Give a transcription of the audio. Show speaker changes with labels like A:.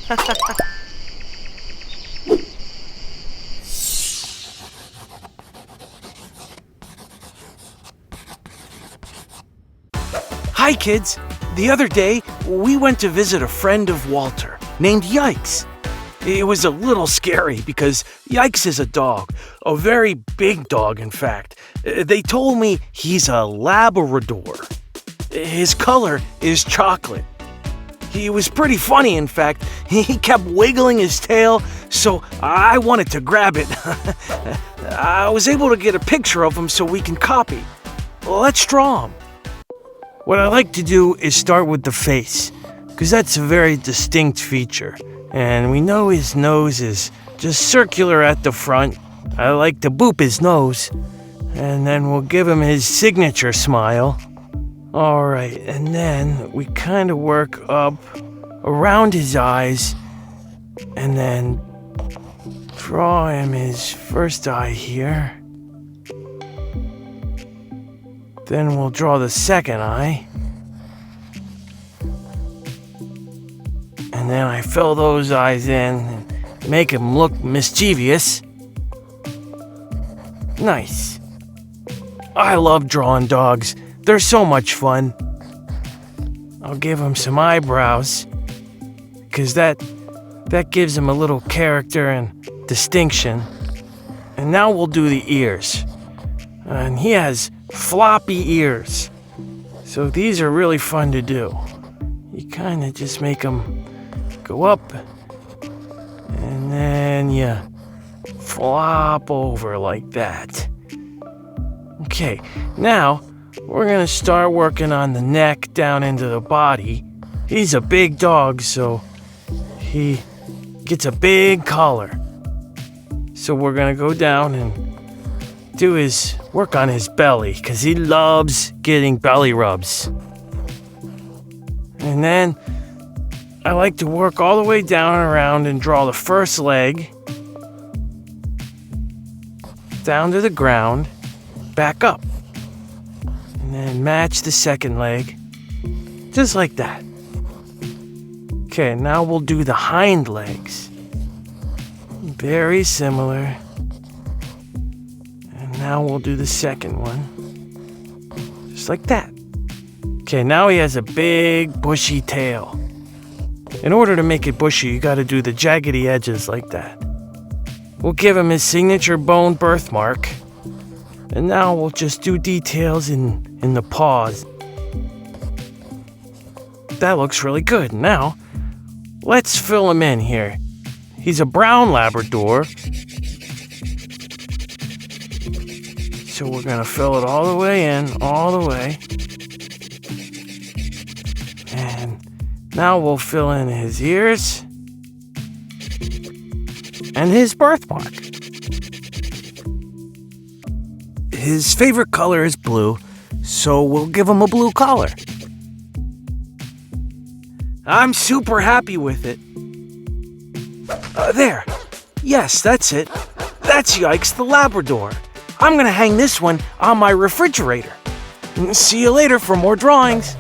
A: Hi, kids. The other day, we went to visit a friend of Walter named Yikes. It was a little scary because Yikes is a dog, a very big dog, in fact. They told me he's a Labrador. His color is chocolate. He was pretty funny, in fact. He kept wiggling his tail, so I wanted to grab it. I was able to get a picture of him so we can copy. Let's draw him. What I like to do is start with the face, because that's a very distinct feature. And we know his nose is just circular at the front. I like to boop his nose. And then we'll give him his signature smile. Alright, and then we kind of work up around his eyes. And then draw him his first eye here. Then we'll draw the second eye. And then I fill those eyes in and make him look mischievous. Nice. I love drawing dogs. They're so much fun. I'll give him some eyebrows, because that gives him a little character and distinction. And now we'll do the ears. And he has floppy ears. So these are really fun to do. You kind of just make them go up, and then you flop over like that. Okay, now we're gonna start working on the neck down into the body. He's a big dog, so he gets a big collar. So we're gonna go down and do his work on his belly, because he loves getting belly rubs. And then I like to work all the way down and around and draw the first leg down to the ground, back up, and then match the second leg, just like that. Okay, now we'll do the hind legs. Very similar. And now we'll do the second one, just like that. Okay, now he has a big bushy tail. In order to make it bushy, you gotta do the jaggedy edges like that. We'll give him his signature bone birthmark. And now we'll just do details in the paws. That looks really good. Now, let's fill him in here. He's a brown Labrador. So we're gonna fill it all the way in, all the way. And now we'll fill in his ears and his birthmark. His favorite color is blue, so we'll give him a blue collar. I'm super happy with it. There. Yes, that's it. That's Yikes the Labrador. I'm gonna hang this one on my refrigerator. See you later for more drawings.